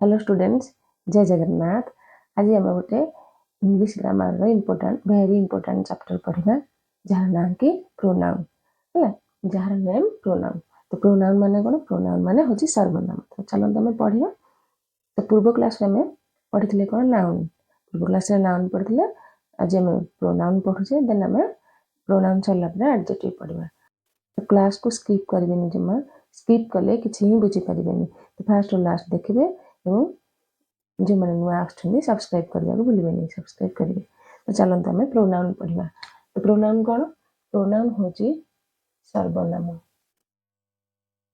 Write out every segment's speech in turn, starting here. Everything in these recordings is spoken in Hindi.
हेलो स्टूडेंट्स, जय जगन्नाथ। आज आम गोटे English grammar very important chapter पढ़ा जार ना कि प्रोनाउन है जार नेम प्रोनाउन। तो प्रोनाउन माने कौन? प्रोनाउन माने हूँ सर्वनाम। तो चलो आम पढ़ा। तो पूर्व क्लास में पढ़ी कौन? नाउन। पूर्व क्लास नाउन पढ़ी। आज आम प्रोनाउन पढ़ुचे। देन आम प्रोनाउन सरला एडजेक्टिव पढ़ा। तो क्लास को स्किप करेंगे, जमा स्किप कले किसी ही बुझीपारे। तो फास्ट लास्ट देखिए और जो मैंने नुआ आसुँच सब्सक्राइब करने को भूलें, सब्सक्राइब करेंगे। तो चलते आम प्रोनाउन पढ़ा। तो प्रोनाउन कौन? प्रोनाउन हूँ सर्वनाम।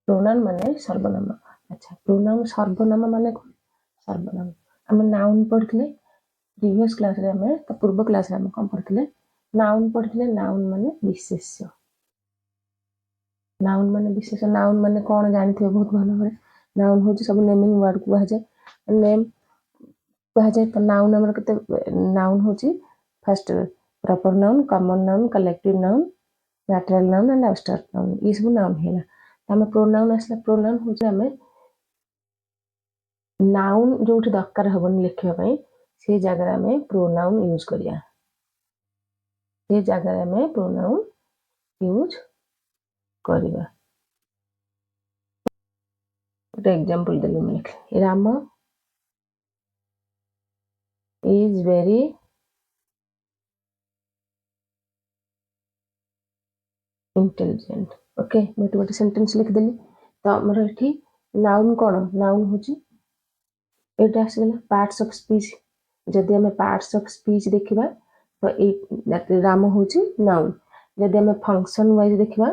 प्रोनाउन माने सर्वनाम। अच्छा, प्रोनाउन सर्वनाम माने कौन? सर्वनाम आम नाउन पढ़ते प्रीवियस क्लास रे आम। तो पूर्व क्लास रे आम कौन पढ़ते? नाउन पढ़ते। नाउन माने विशेष्य। नाउन माने विशेष। नाउन माने कौन जानते बहुत भल भाव। नाउन हूँ सब नेमिंग वर्ड को कहुए। नेम कहुए। तो नाउन आम के नाउन हूँ fast proper noun, common noun, collective noun, material noun and abstract noun. ये सब नाउन है। आम प्रोनाउन आसला। प्रोनाउन हूँ आम नाउन जो दरकार हेनी लिखापी से जगह आम प्रोनाउन यूज करिया। से जगह आम प्रोनाउन यूज करिया। गोटे एग्जांपल देली मैं लिखली, Ram is very intelligent. Okay, मुझे गोटे सेंटेंस लिखिदेली। तो आमर ये नाउन कौन? नाउन हूँ ये आसगला पार्ट्स ऑफ स्पीच। जदि आम पार्ट्स ऑफ स्पीच देखा तो ये राम हूँ नाउन। जदि आम फंक्शन वाइज देखा,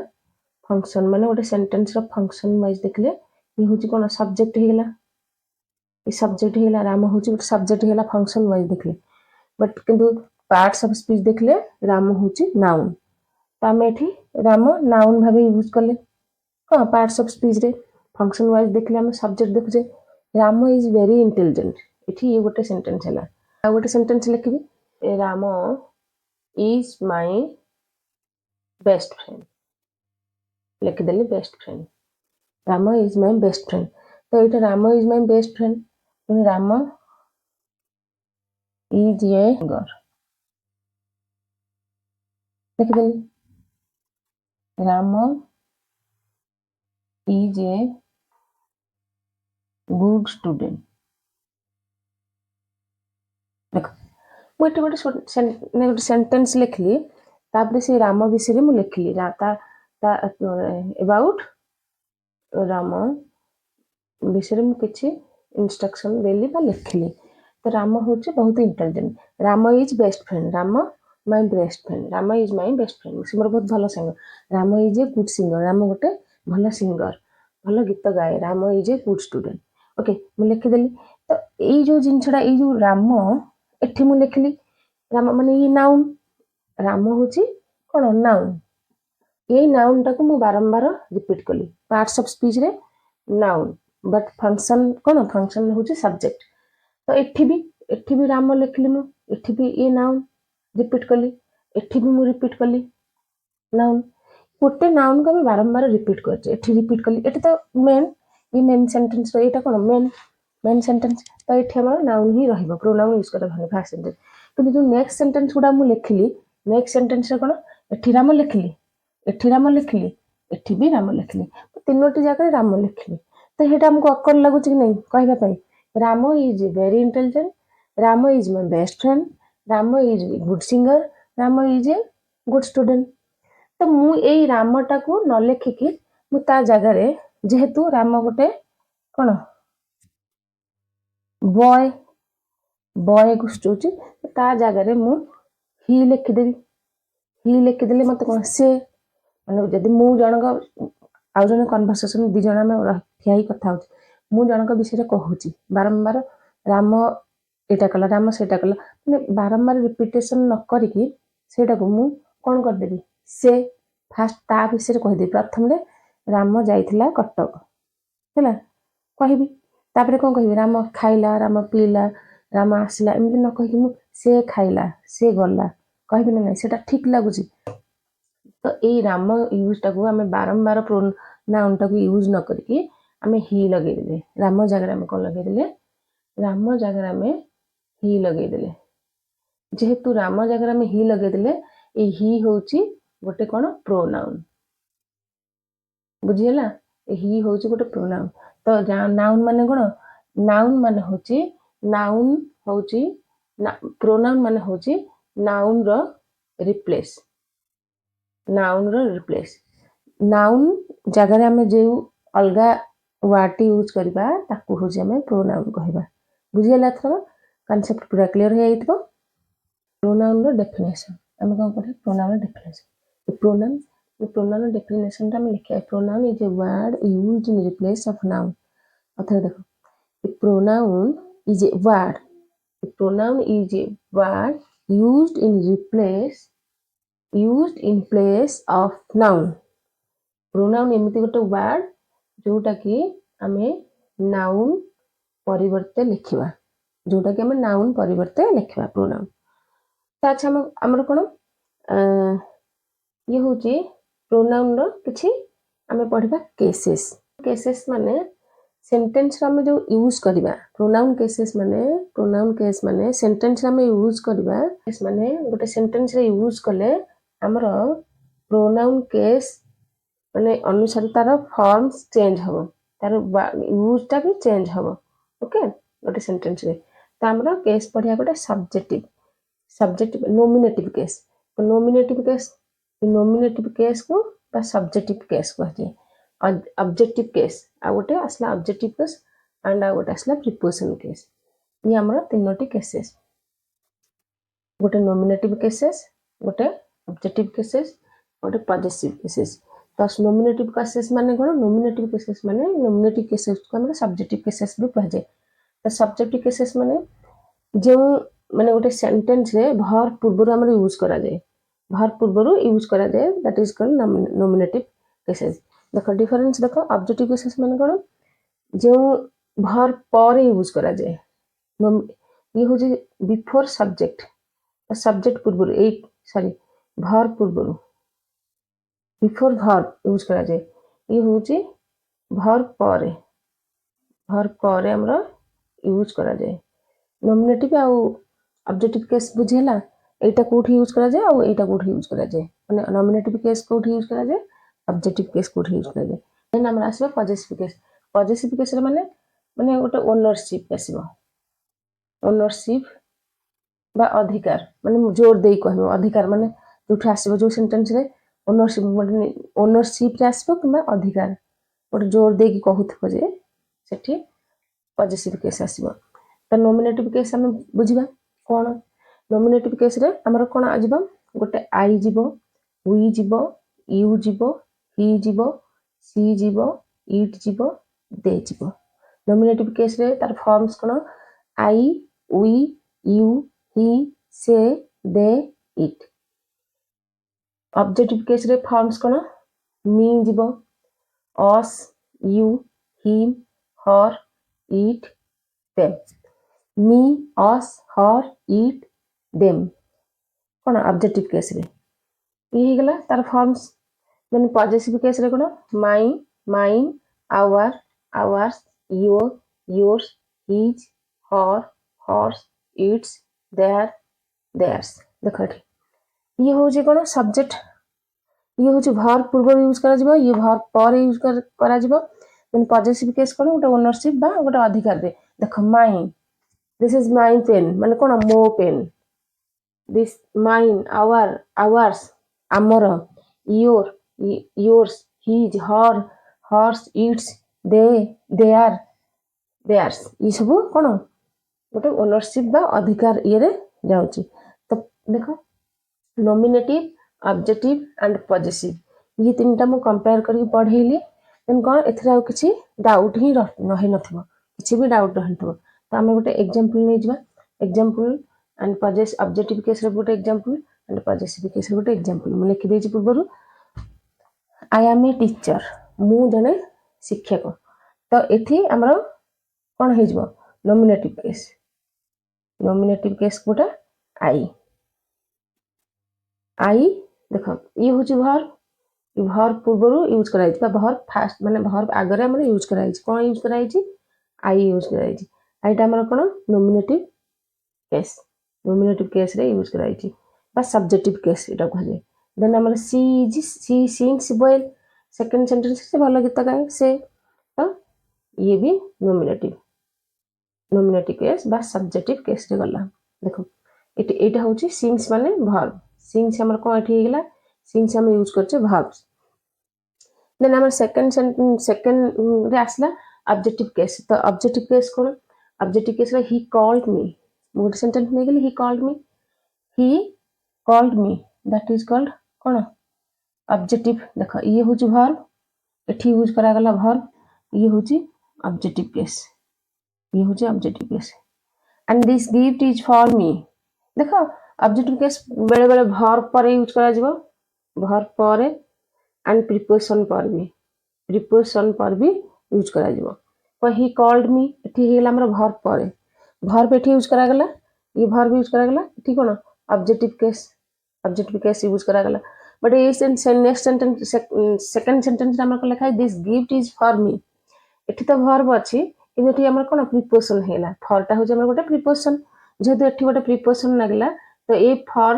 फंक्शन माने गोटे सेंटेंस फंक्शन वाइज देखले ये हूँ कौन? सब्जेक्ट होगा। ये सब्जेक्ट होगा। राम हूँ गोटे सब्जेक्ट होगा फंक्शन वाइज देखले। बट किंतु पार्ट्स ऑफ स्पीच देखले राम हूँ नाउन। तो आम ये राम नाउन भाव यूज कले कौन? पार्ट्स ऑफ स्पीच रे। फंक्शन वाइज देखले आम सब्जेक्ट देखुचे राम इज वेरी इंटेलिजेंट। ये गोटे सेंटेंस है। आ गोटे सेंटेंस लिखी, Ram is my best friend. लिखिदेली best friend. Ram is my best friend. तो ये Ram is my best friend. Ram is a singer. लिखिदेली Ram is a good student. देख मुझे गोटे सेंटेंस लिखली। तापर से राम विषय में लिखली अबाउट राम विषय में किसी इंस्ट्रक्शन देली लिखली। तो राम हूँ बहुत intelligent. Ram is best friend. Ram my best friend. Ram is my best friend. से मोर बहुत भल सांग। Ram is a good singer. Ram गोटे भल सिंगर, भल गीत गाए। Ram is a good student. Okay, मुझे लिखिदेली। तो ये जो जिनसा ये राम एठी मु लिखली राम माने ये नाउन। राम हूँ कौन? नाउन। ये नाउन टाक मु बारंबार रिपीट कली पार्ट्स ऑफ स्पीच रे नाउन। बट फंक्शन कौन? फंक्शन हूँ सब्जेक्ट। तो एठी भी राम लिखली मु। एठी भी ये नाउन रिपीट कली। एठी भी मु रिपीट कली नाउन। गोटे नाउन को बारंबार रिपीट कर रिपीट कली। ये तो मेन, ये मेन सेंटेंस ये कौन? Main sentence. तो ये नाउन ही रही प्रोनाउन यूज कर फास्ट सेंटेंस। कि जो नेक्स्ट सेंटेंस गुड़ा मुझे लिखली, नेक्स्ट सेंटेंस कौन? एठी राम लिखली, एठी राम लिखली, एठी भी राम लिखली। तीनोटी जगह राम लिखली। तो ये आमको अकर लगुच कि नहीं कहवाई? Ram is very intelligent. Ram is my best friend. Ram is good singer. Ram is a good student. तो मु यही रामटा को न लिखिकी मुता जगार जेहेतु राम गोटे कौन? बॉय, बॉय घुषुची। ता जगार मु ही लिखिदेवी। ही लिखिदेली मत कौन? से माने जदि मु जनक आउ जन कन्भरसेसन दी जन आम ठिया कथा हो, मु जनक विषय कहूँ बारंबार राम एटा कला, राम सेटा कला, मैंने बारंबार रिपीटेशन न करिकी सेटा को मु कौन करदेवी? से फास्ट ता विषय कहदेवी। प्रथम रे राम जाइथिला कटक है कहबी। तापर कौन कहबी? राम खाइला, राम पीला, राम आसला। एमती न कहीकि मु से खाइला, से गला कहबी ना नहीं? सेटा ठीक लगुच। तो ये राम यूज टाक आम बारंबार प्रोनाउन टाक यूज न करके आम ही लगेदे। राम जगह आम कौन लगेदे? राम जगह आम ही लगेदेले जेहेतु राम जगह आम ही लगेदेले ए ही हूँ गोटे कौन प्रोनाउन बुझीगला ही हूँ गोटे प्रोनाउन तो नाउन माने कौन नाउन माने होची नाउन होची प्रोनाउन माने होची नाउन रो रिप्लेस नाउन जगह आम जो अलगा वर्ड यूज करबा ताकू होची आम प्रोनाउन कहबा बुझीगला एथर कॉन्सेप्ट पूरा क्लियर हो जाइतबो प्रोनाउन रो डेफिनेशन आम कौन पढ़े प्रोनाउन डेफिनेशन प्रोनाउन डेफिनेशन टा लिखा pronoun is a word used in replace of noun अथर देखो pronoun is a word used in place of noun pronoun एमती गोटे वर्ड जोटा कि आमे नाउन परिवर्ते लिखिबा जोटा कि आमे नाउन परिवर्ते लिखिबा प्रोनाउन अच्छा हमर कोन ये होची प्रोनाउन रो किछि आमे पढिबा केसेस माने सेंटेंस रा में जो यूज करबा प्रोनाउन केस माने सेंटेंस रा में यूज करबा केस माने गोटे सेंटेंस रे यूज कले हमर प्रोनाउन केस माने अनुसार तार फॉर्म्स चेंज हो तार यूज टा भी चेंज हो ओके गोटे सेंटेंस रे त हमर केस पढिया गोटे सब्जेक्टिव नोमिनेटिव केस को बा सब्जेक्टिव केस कहजे ऑब्जेक्टिव केस आ गोटे असला ऑब्जेक्टिव केस एंड आ गोटे असला प्रीपोजिशन केस ये हमर तीनोटी केसेस गोटे नोमिनेटिव केसेस गोटे ऑब्जेक्टिव केसेस गोटे पॉजिटिव केसेस तो नोमिनेटिव केसेस माने कोन नोमिनेटिव केसेस को हमर सब्जेक्टिव केसेस भी कहजे तो सब्जेक्टिव केसेस माने जो माने गोटे सेंटेंस रे वर्ब पूर्व हमर यूज करा जाय that is called nominative cases देखो डिफरेंस देखो ऑब्जेक्टिव केसेस माने कोन जो वर्ब पर यूज करा जाय ये हो जे बिफोर सब्जेक्ट पूर्व वर्ब पूर्व बिफोर वर्ब यूज करा जाय ये हो जे वर्ब पर हमरा यूज करा जाय नोमिनेटिव आ ऑब्जेक्टिव केस बुझेला एटा कोठी यूज करा जाय आ एटा कोठी यूज करा जाय माने नोमिनेटिव केस कोठी यूज करा जाय ऑब्जेक्टिव केस कोठी यूज करा जाय देन हमरा आसीबो पॉजिटिव केस रे माने गोटे ओनरशिप बा अधिकार माने जोर देई कहबो अधिकार माने जोठी आसीबो जो सेंटेंस रे ओनरशिप रे आसीबो किबा अधिकार गोटे जोर देई कहउथबो जे सेठी पॉजिटिव केस आसीबो त नोमिनेटिव केस हम बुझिबा कोन नोमिनेटिव केस रे हमर कोन आजिबो गोटे आई जिवो वी जिवो यू जिवो ही जिवो सी जिवो इट जिवो दे जिवो नोमिनेटिव केस रे तार फॉर्म्स कोन I we you he she they it objective case रे फॉर्म्स कोन मी जिवो us you him her it them me us her it them कोन ऑब्जेक्टिव केस रे ये गला तार फॉर्म्स माने पॉजिटिव केस रे कोन my mine our ours your yours his her hers its their theirs देखो ये हो जे कोन सब्जेक्ट ये हो जे वर्ब पूर्व यूज करा जिवो ये वर्ब पर यूज करा जिवो माने पॉजिटिव केस कोन गोटे ओनरशिप बा गोटे अधिकार रे देखो mine this is mine pen माने कोन मो pen this mine our ours आमर your yours his her hers its they their theirs ये सब कोन गोटे ओनरशिप बा अधिकार ये रे जाउची तो देखो नोमिनेटिव ऑब्जेक्टिव एंड पॉजिटिव ये तीनटा मु कंपेयर करके पढेली देन कोन एथरा किछि डाउट ही रहि नथिबो किछि भी डाउट रहनथबो तो हम गोटे एग्जांपल नै जिबा example and positive objective case रे गोटे एग्जांपल एंड पॉजिटिव केस रे गोटे एग्जांपल मु लिखि देछि पूर्वरु आई एम ए टीचर मु जने शिक्षक तो एथि हमर कोन हे जिवो नोमिनेटिव केस गोटा आई देखो ये होची वर्ब पूर्व यूज कराई वर्ब फास्ट माने वर्ब आगरे हमर यूज कराई कोन यूज कराई आई यूज कराई आईटा हमर कोन नॉमिनेटिव केस रे यूज कराई बा सब्जेक्टिव केस एटा कह जाए देन हमर सी सिंग्स बोयल सेकंड सेंटेंस से भलो गीत गाए से तो ये भी नॉमिनेटिव केस बा सब्जेक्टिव केस रे गला देखो एटा होची सिंग्स माने वर्ब सिंग्स हमर को एठी गेला सिंग्स हम यूज करछे verbs देन हमर सेकंड रे आसला ऑब्जेक्टिव केस तो ऑब्जेक्टिव केस कोन ऑब्जेक्टिव केस रे he called me more sentence ने गेली he called me that is called cone objective देखो ये होची वर्ब एठी यूज करा गला वर्ब ये होची objective case and this gift is for me देखो ऑब्जेक्टिव केस बेले बेले वर्ब पर यूज करा जिवो वर्ब पर एंड प्रीपोजिशन पर भी यूज करा जिवो पर ही कॉल्ड मी एठी हेला हमर वर्ब एठी यूज करा गला ये वर्ब यूज करा गला एठी कोन ऑब्जेक्टिव केस यूज करा गला बट ये नेक्स्ट सेंटेंस सेकंड सेंटेंस हमर को लिखा है this gift is for me एठी तो वर्ब अछि कि एठी हमर कोन प्रीपोजिशन हेला फॉरटा हो हमर गोटे प्रीपोजिशन जेहेतु एठी गोटे प्रीपोजिशन लागला तो ए फॉर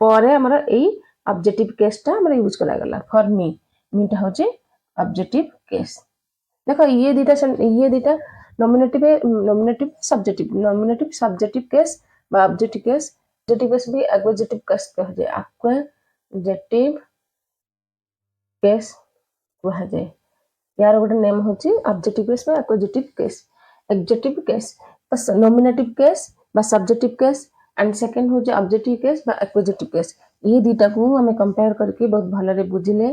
परे हमर एई ऑब्जेक्टिव केसटा हमर यूज करा गला फॉर मीटा होचे ऑब्जेक्टिव केस देखो ये दीटा नॉमिनेटिव सब्जेक्टिव केस बा ऑब्जेक्टिव केस भी एक्वजेटिव केस कह जाए एक्वजेटिव केस कह जाए यार गोटे नेम होची ऑब्जेक्टिव केस बा एक्वजेटिव केस तो नॉमिनेटिव केस बा सब्जेक्टिव केस एंड सेकंड होची ऑब्जेक्टिव केस बा एक्वजेटिव केस ये दीटा को हमें कंपेयर करके बहुत भलो रे बुझिले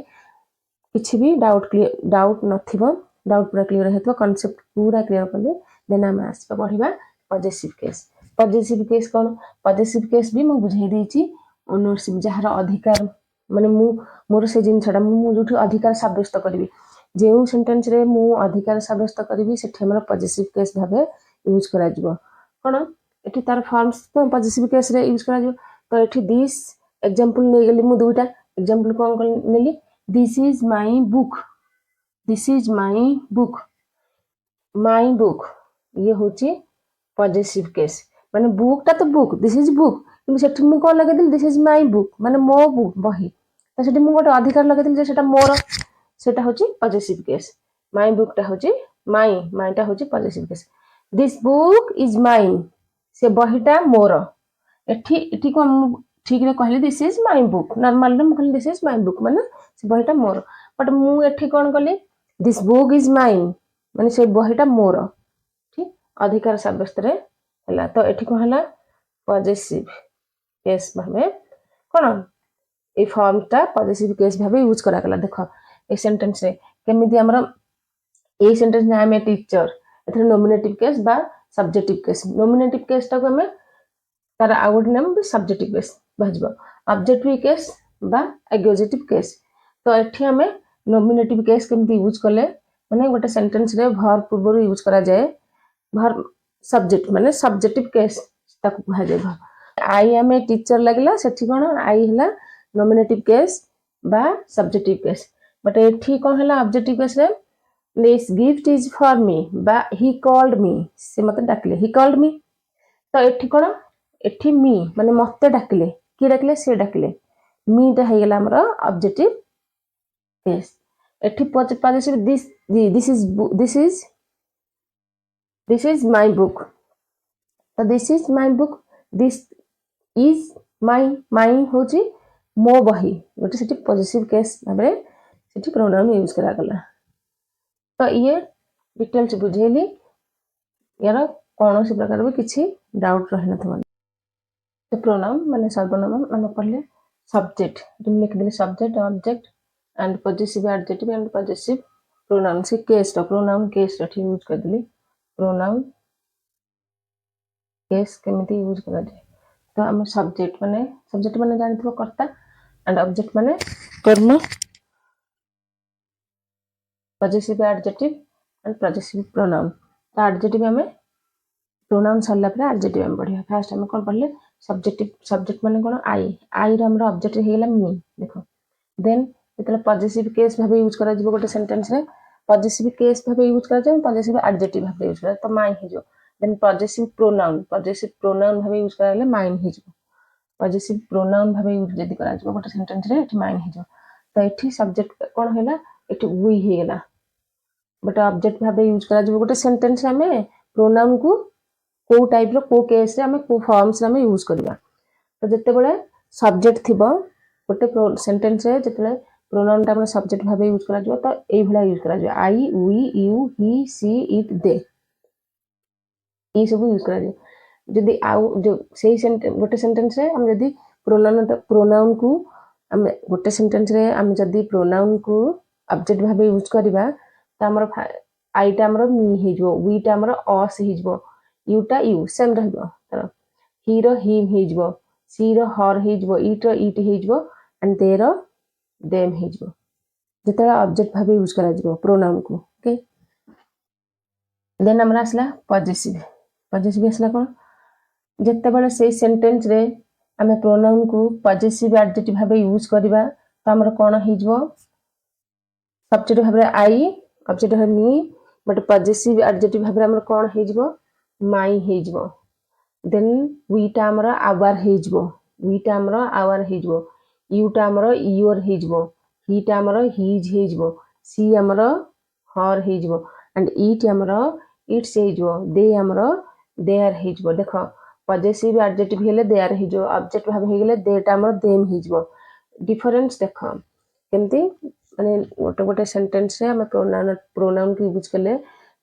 किछि भी डाउट नथिबो डाउट पूरा क्लियर हेतबो कांसेप्ट पूरा क्लियर करले देन हम आसबा पढिबा पॉजिटिव केस कोन पॉजिटिव केस भी मैं बुझाई देछि ओनरशिप जहार अधिकार माने मोर से जिनछडा मु जोठी अधिकार साब्यस्त करबी जेउ सेंटेंस रे मु अधिकार साब्यस्त करबी सेठी हमर पॉजिटिव केस भाबे यूज करा जिवो कोन एठी तार फॉर्म्स तो पॉजिटिव केस रे यूज करा जिवो तो एठी दिस एग्जांपल नै गेली मु दुटा एग्जांपल कोन नेली दिस इज माय बुक ये होची पॉजिटिव केस माने बुक ता तो बुक दिस इज बुक कि सेठी मु कोन लगे दिल दिस इज माय बुक माने मो बुक बही तो सेठी मु गोटे अधिकार लगे दिल जे सेटा मोर सेटा होची पॉजिटिव केस माय बुक ता होची माय ता होची positive case this book is mine से बहीटा मोर एठी को ठीक रे कहले this is my book normal रे मु कहले दिस इज माय बुक माने से बहीटा मोर बट मु एठी कोन कहले दिस बुक इज माइन माने से बहीटा मोर ठीक अधिकार साब्यस्त रे हला तो एठी को हला पॉजिटिव केस भाबे कोन ए फॉर्मटा पॉजिटिव केस भाबे यूज करा गला देखो ए सेंटेंस रे केमिति हमरा ए सेंटेंस ने आई एम ए टीचर एथरे नॉमिनेटिव केस बा सब्जेक्टिव केस नॉमिनेटिव केस ता को हमें तार आउट नेम भी सब्जेक्टिव केस भाजबो ऑब्जेक्टिव केस बा एक्वजेटिव केस तो एठी हमें नॉमिनेटिव केस केमिति यूज करले माने गोटे सेंटेंस रे वर्ब पूर्व यूज करा जाए वर्ब सब्जेक्ट माने सब्जेक्टिव केस ताको कहा जाए आई एम ए टीचर लागला सेठी कोन आई हला नॉमिनेटिव केस बा सब्जेक्टिव केस बट एठी कोन हला ऑब्जेक्टिव केस रे this gift is for me बा ही कॉल्ड मी से मते डाकले ही कॉल्ड मी तो एठी कोन एठी मी माने मते डाकले की डाकले से डाकले मी ता हेगला हमर ऑब्जेक्टिव केस एठी positive this is my book तो this is my book this is my होची मो बही गोटे सेठी पॉजिटिव केस भाबे सेठी प्रोनाउन यूज करा गला तो ये डिटेल्स बुझेली यार कौन सी प्रकार भी किसी डाउट रही न तो प्रोनाउन माने सर्वनाम माने पढ़ले सब्जेक्ट तुम लिख देले subject object and positive adjective and positive pronoun से केस रो प्रोनाउन केस रो ठीक यूज कर देली प्रोनाउन केस केमिति यूज करा जाए तो हम सब्जेक्ट माने जानथिबो कर्ता एंड ऑब्जेक्ट माने कर्म positive adjective and positive pronoun तो एडजेक्टिव हमें प्रोनाउन सरला पर एडजेक्टिव हम पढ़िया फास्ट हम कोन पढ़ले सब्जेक्ट माने कोन आई रो हमर ऑब्जेक्ट हेला मी देखो देन जेतले पॉजिटिव केस भाबे यूज करा जिवो गोटे सेंटेंस रे पॉजिटिव केस भाबे यूज करा जाय पॉजिटिव एडजेक्टिव भाबे यूज करा तो माय हे जो देन पजेसिव प्रोनाउन भाबे यूज कराले माइन हे जो पजेसिव प्रोनाउन भाबे यूज जदी करा जो गोटे सेंटेंस रे एठी माइन हे जो तो एठी सब्जेक्ट कोन हैला एठी वी हे गेला बट ऑब्जेक्ट भाबे यूज करा जो गोटे सेंटेंस हमें प्रोनाउन को को टाइप रो को केस रे हमें को फॉर्म्स रे हमें यूज करबा तो जते बेले सब्जेक्ट थिबो गोटे सेंटेंस रे जते बेले प्रोनाउन ता सब्जेक्ट भाबे यूज करा जो तो एई भला यूज करा जो I we you he she it they ई सब यूज करा जो जदी आउ जो सेही सेंटेंस गोटे सेंटेंस रे हम जदी प्रोनाउन को हम गोटे सेंटेंस रे हम जदी प्रोनाउन को ऑब्जेक्ट भाबे यूज करबा त हमर आई टा हमर मी हे जो वी टा हमर अस हे जो यू टा यू सेम रहबो तर ही रो हिम हे जो सी रो हर हे जो इट रो इट हे जो एंड दे रो देम हे जो जेतरा ऑब्जेक्ट भाबे यूज करा जो प्रोनाउन को ओके देन हमरा असला पजेसिव असला कोन जत्ते बेले से सेंटेंस रे हमें प्रोनाउन को पजेसिव एडजेक्टिव भाबे यूज करबा तो हमर कोन हे जो सब्जेक्ट भाबे आई ऑब्जेक्ट भाबे मी बट पजेसिव एडजेक्टिव भाबे हमर कोन हे जो माई हे जो देन वी टा हमर आवर हे जो वी टा हमर आवर हे जो यू टा हमर योर हे जो ही टा हमर हिज हे जो सी हमर हर हे जो एंड इट हमर इट्स हे जो दे हमर देयर हे जो देखो पजेसिव एडजेक्टिव हेले देयर हे जो ऑब्जेक्ट भाबे हे गेले दे टा हमर देम हे जो डिफरेंस देखो केमती माने गोटे सेंटेंस रे हम प्रोनाउन को यूज करले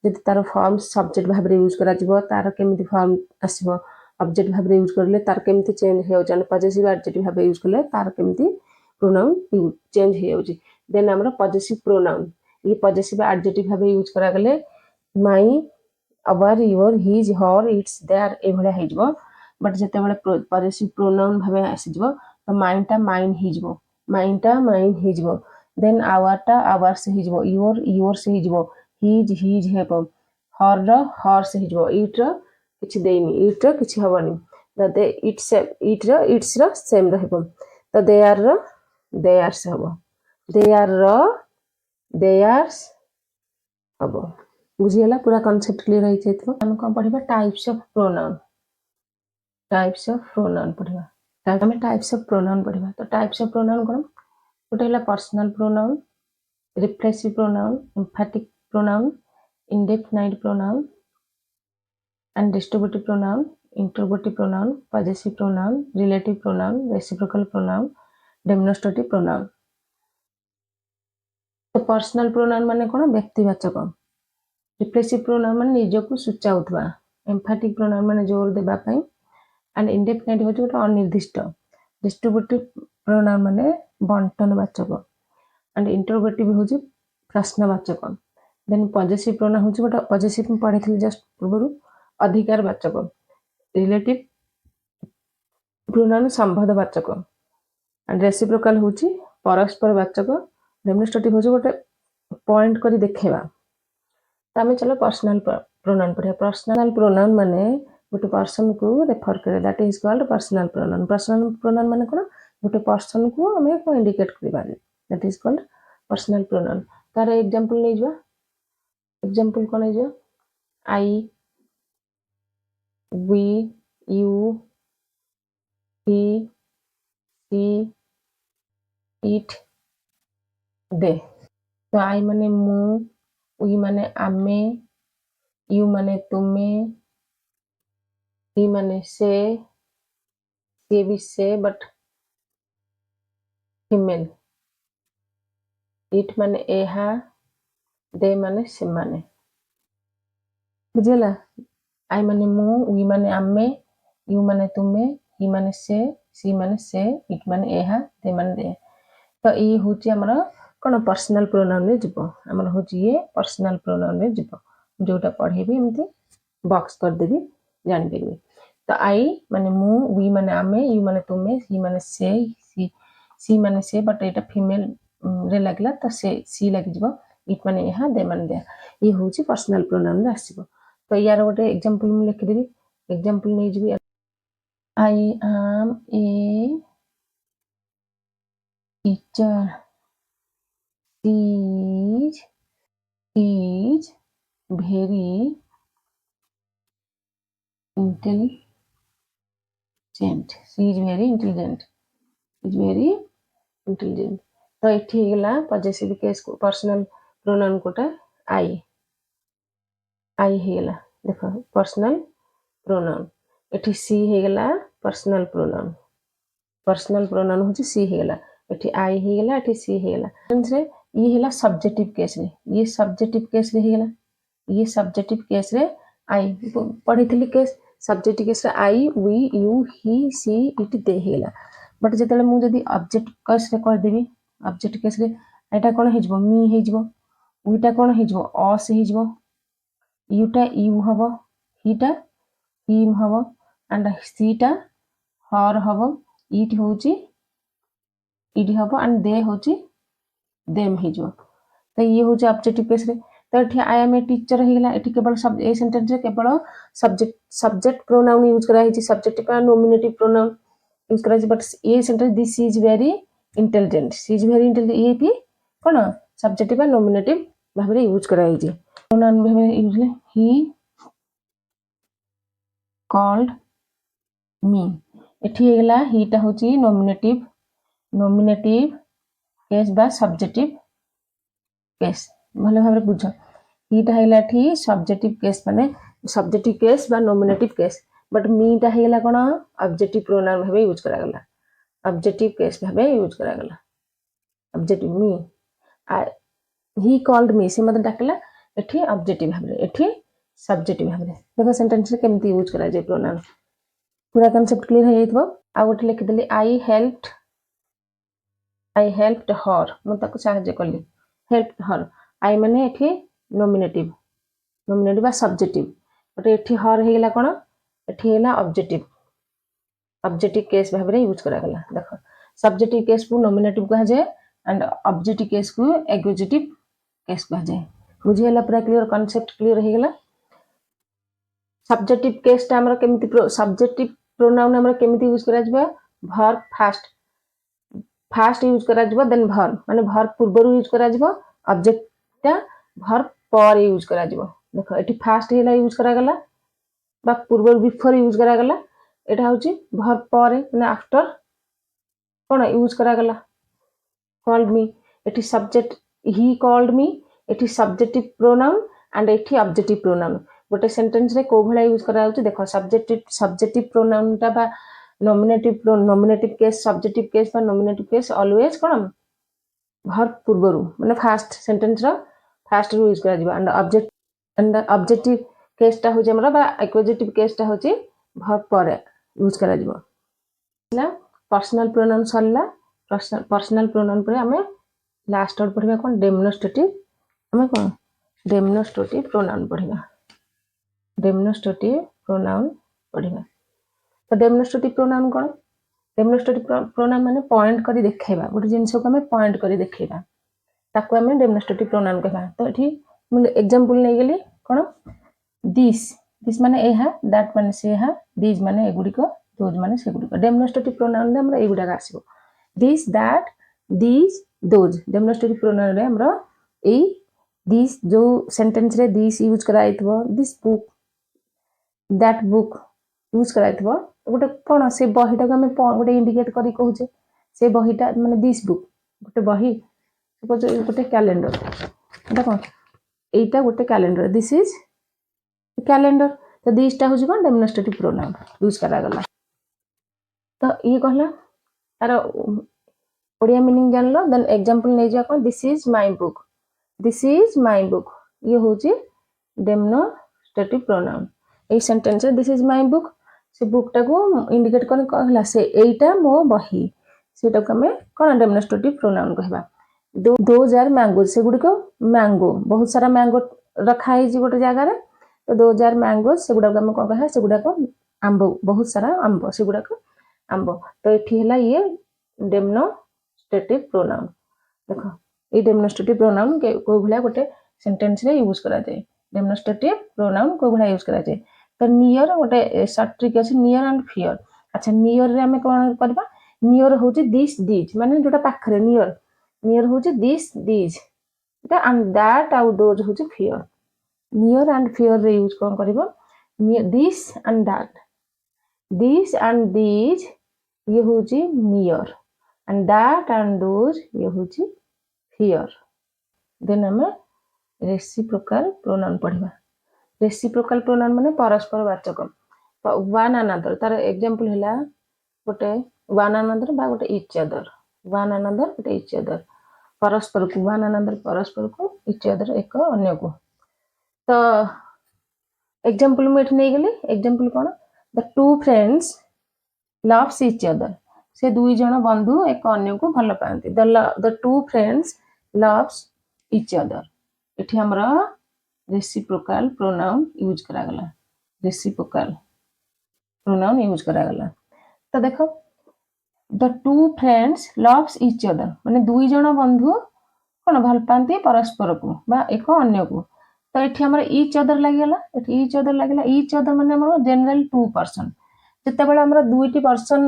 जदि तार फॉर्म सब्जेक्ट भाबे यूज करा जिवो तार केमती फॉर्म आसीबो ऑब्जेक्ट भाबे यूज करले तार केमती चेंज हे होजन पजेसिव एडजेक्टिव भाबे यूज करले तार केमती प्रोनाउन चेंज हे होजी देन हमर पजेसिव प्रोनाउन ये पजेसिव एडजेक्टिव भाबे यूज करा गेले my our your his her its their ए भले हे जिवो बट जते बेले पजेसिव प्रोनाउन भाबे आसी जिवो तो माइन टा माइन हे जिवो माइन टा माइन हे जिवो देन आवर टा आवर्स हे जिवो योर से हे जिवो हिज हेबो हर रो हर्स हे जिवो इट रो किछि देइनी इट रो किछि हबनी द दे इट रो इट्स रो सेम रहबो तो देयर रो देयर्स हबो देयर रो देयर्स हबो बुझियला पूरा कांसेप्ट क्लियर है जेतो हम को पढिबा टाइप्स ऑफ प्रोनाउन पढिबा हमें टाइप्स ऑफ प्रोनाउन पढिबा तो टाइप्स ऑफ प्रोनाउन कोन गोटे हला personal pronoun reflexive pronoun एम्फैटिक pronoun indefinite pronoun and distributive pronoun interrogative pronoun possessive pronoun relative pronoun reciprocal pronoun demonstrative pronoun तो पर्सनल प्रोनाउन माने कोन व्यक्तिवाचक रिफ्लेक्सिव प्रोनाउन माने निज को सूचाउतबा एम्फैटिक प्रोनाउन माने जोर देबा पई एंड इंडेफिनाइट होची गोटे अनिर्दिष्ट डिस्ट्रीब्यूटिव प्रोनाउन माने बंटनवाचक एंड इंटरोगेटिव होची प्रश्नवाचक देन पजेसिव प्रोनाउन होची गोटे पजेसिव पढिथिल जस्ट पूर्वरु अधिकारवाचक रिलेटिव प्रोनाउन संबंधवाचक एंड रेसिप्रोकल होची परस्परवाचक डेमोन्स्ट्रेटिव होची गोटे पॉइंट करी देखेबा तामे चलो पर्सनल प्रोनाउन पढिया पर्सनल प्रोनाउन माने गोटे पर्सन को रेफर करे that is called personal pronoun माने कोन गोटे पर्सन को हमें को इंडिकेट करबा that is called personal pronoun तार एग्जांपल नै जवा एग्जांपल कोन नै जवा I we you he she it they तो आई माने मु वी माने आमे यू माने तुमे ही माने से भी से बट फीमेल इट माने एहा दे माने से माने बुझला आई माने मु वी माने आमे यू माने तुमे ही माने से सी माने से इट माने एहा दे माने दे तो ई होची हमरा कोन पर्सनल प्रोनाउन रे जिवो हमरा होची ये पर्सनल प्रोनाउन रे जिवो जोटा पढेबी एमती बॉक्स कर देबी जान देबी तो आई माने मु वी माने आमे यू माने तुमे ही माने से सी माने से बट एटा फीमेल रे लागला तो से सी लागि जिवो इट माने यहा दे माने दे ई होची पर्सनल प्रोनाउन रे आसीबो तो यार गोटे एग्जांपल मु लिख देबी एग्जांपल नै जिवि I am a teacher is very intelligent, she is very intelligent, is very intelligent. तो ये गला पजेसिव केस को पर्सनल प्रोनाउन कोटा आई हेगला देख पर्सनल प्रोनाउन एठी सी हेगला पर्सनल प्रोनाउन होची सी हेगला एठी आई हेगला एठी सी हेगला सेंस रे ये हेला सब्जेक्टिव केस रे ये सब्जेक्टिव केस रे हेगला ये सब्जेक्टिव केस रे आई पढ़िथिली केस सब्जेक्टिव केस रे I we you he she it they हेगला बट जेतले मु जदी ऑब्जेक्ट केस रे कर देबी ऑब्जेक्ट केस रे एटा कोन हे जबो मी हे जबो उटा कोन हे जबो अस हे जबो यूटा यू हबो हीटा हिम हबो एंड सीटा हर हबो इट होची इट हबो एंड दे होची देम हे जबो तो ये होची ऑब्जेक्टिव केस रे तो एठी आई एम ए टीचर हेगला एठी केवल सब ए सेंटेंस रे केवल सब्जेक्ट प्रोनाउन यूज करा हिची सब्जेक्टिव का नॉमिनेटिव प्रोनाउन यूज करा बट ये sentence this is very intelligent she is very intelligent ये भी कोन सब्जेक्टिव का नॉमिनेटिव भाबरे यूज करा हिची प्रोनाउन भाबरे यूज ले ही कॉल्ड मी एठी हेगला हीटा होची नॉमिनेटिव केस बा सब्जेक्टिव केस भले भाबरे बुझ हीटा हेगला ठी सब्जेक्टिव केस माने सब्जेक्टिव केस बा नॉमिनेटिव केस बट मीटा हेगला कोन ऑब्जेक्टिव प्रोनाउन भाबे यूज करा गला ऑब्जेक्टिव केस भाबे यूज करा गला objective me he called me से मते डाकला एठी ऑब्जेक्टिव भाबरे एठी सब्जेक्टिव भाबरे देखो सेंटेंस रे केमती यूज करा जे प्रोनाउन पूरा कांसेप्ट क्लियर हो जाइतबो आ गोटे लिख देली आई हेल्प्ड हर मु ताको सहाय्य करली हेल्प हर आई माने एठी नॉमिनेटिव बा सब्जेक्टिव बट एठी हर हेगला कोन एठी हेला ऑब्जेक्टिव केस भाबरे यूज करा गला देखो सब्जेक्टिव केस को नॉमिनेटिव कहा जाए एंड ऑब्जेक्टिव केस को एक्विजिटिव केस कहा जाए बुझियला पूरा क्लियर कांसेप्ट क्लियर हेगला सब्जेक्टिव केस टा हमर केमिति सब्जेक्टिव प्रोनाउन हमर केमिति यूज करा जबा वर्ब फास्ट यूज करा जबा देन वर्ब माने वर्ब पूर्वरु यूज करा जबा ऑब्जेक्ट टा वर्ब पर यूज करा जबा देखो एठी फास्ट हेला यूज करा गला बा पूर्वरु बिफोर यूज करा गला एटा होची वर्ब पर माने आफ्टर कोन यूज करा गला कॉल्ड मी एठी सब्जेक्ट ही कॉल्ड मी एठी सब्जेक्टिव प्रोनाउन एंड एठी ऑब्जेक्टिव प्रोनाउन गोटे सेंटेंस रे को भला यूज करा होची देखो सब्जेक्टिव प्रोनाउन ता बा नॉमिनेटिव केस सब्जेक्टिव केस बा नॉमिनेटिव केस ऑलवेज कोन वर्ब पूर्वरु माने फास्ट सेंटेंस रो फास्ट रू यूज करा जिबा एंड ऑब्जेक्टिव केस ता होची हमरा बा एक्विजिटिव केस ता होची वर्ब पर यूज करा जिबा ना पर्सनल प्रोनाउन सरला पर्सनल प्रोनाउन पर हमें लास्ट वर्ड पढ़िबा कोन डेमोन्स्ट्रेटिव हमें कोन डेमोन्स्ट्रेटिव प्रोनाउन पढ़िबा तो डेमोन्स्ट्रेटिव प्रोनाउन कोन डेमोन्स्ट्रेटिव प्रोनाउन माने पॉइंट करी देखाइबा गोटे जिंस को हमें पॉइंट करी देखाइबा ताको हमें डेमोन्स्ट्रेटिव प्रोनाउन कहबा तो एठी मु एग्जांपल नै गेली कोन दिस माने एहा दैट माने से हा दिस माने एगुडी को दोज माने सेगुडी को डेमोन्स्ट्रेटिव प्रोनाउन रे हमरा एगुडा का आसीबो this that this those demonstrative pronoun रे हमरा ए दिस जो सेंटेंस रे दिस यूज कराइतबो this book that book use कराइतबो गोटे कोन से बहिटा को हमें गोटे इंडिकेट करी कहूचे से बहिटा माने दिस बुक गोटे बही सपोज गोटे कैलेंडर देखो एटा गोटे कैलेंडर दिस इज कैलेंडर तो दिस टा होजी कोन डेमोन्स्ट्रेटिव प्रोनाउन यूज करा गला तो ये कहला तार ओडिया मीनिंग जान लो देन एग्जांपल नै जा cone this is my book ये होची डेमोन्स्ट्रेटिव प्रोनाउन ए सेंटेंस रे दिस इज माय बुक से बुक टा को इंडिकेट कोन कहला से एटा मो बही सेटा को हमें कोन डेमोन्स्ट्रेटिव प्रोनाउन कहबा दोज आर मैंगो से गुडी को मैंगो बहुत सारा मैंगो रखा है जी गोटे जगह रे तो 2000 मैंगो से गुडा को हम कोन कहला से गुडा को आंबो बहुत सारा आंबो से गुडा को आंबो तो एठी हला ये डेमोन्स्ट्रेटिव प्रोनाउन देखो ये डेमोन्स्ट्रेटिव प्रोनाउन के को भला गोटे सेंटेंस रे यूज करा जाय डेमोन्स्ट्रेटिव प्रोनाउन को भला यूज करा जाय तो नियर गोटे शॉर्ट ट्रिक अछि नियर एंड फियर अच्छा नियर रे हमें कोन करबा नियर होची दिस दीज माने जोटा पाखरे नियर होची this these Etah and that आउ दोज होची फियर नियर एंड फियर रे यूज कोन करबो this and that, this and these ये होची near and that and those ये होची here. then ଆମେ reciprocal pronoun पढ़िबा. reciprocal pronoun माने परस्पर वाचक. one another तार एग्जांपल हैला गोटे one another बा गोटे each other. one another गोटे each other. परस्पर को one another परस्पर को each other एक अन्य को. तो एग्जांपल में एठ नै गेली. Example cone? the two friends loves each other. से दुई जण बंधु एक अन्य को भल पाती. the two friends loves each other. एठी हमरा reciprocal pronoun यूज करा गला. reciprocal pronoun यूज करा गला. तो देखो the two friends loves each other माने दुई जण बंधु कोन भल पाती परस्पर को बा एक अन्य को. तो एठी हमरा each other लागिला. एठी each other लागिला. each other माने हमर जनरल two person. जते बेला हमरा दुईटी पर्सन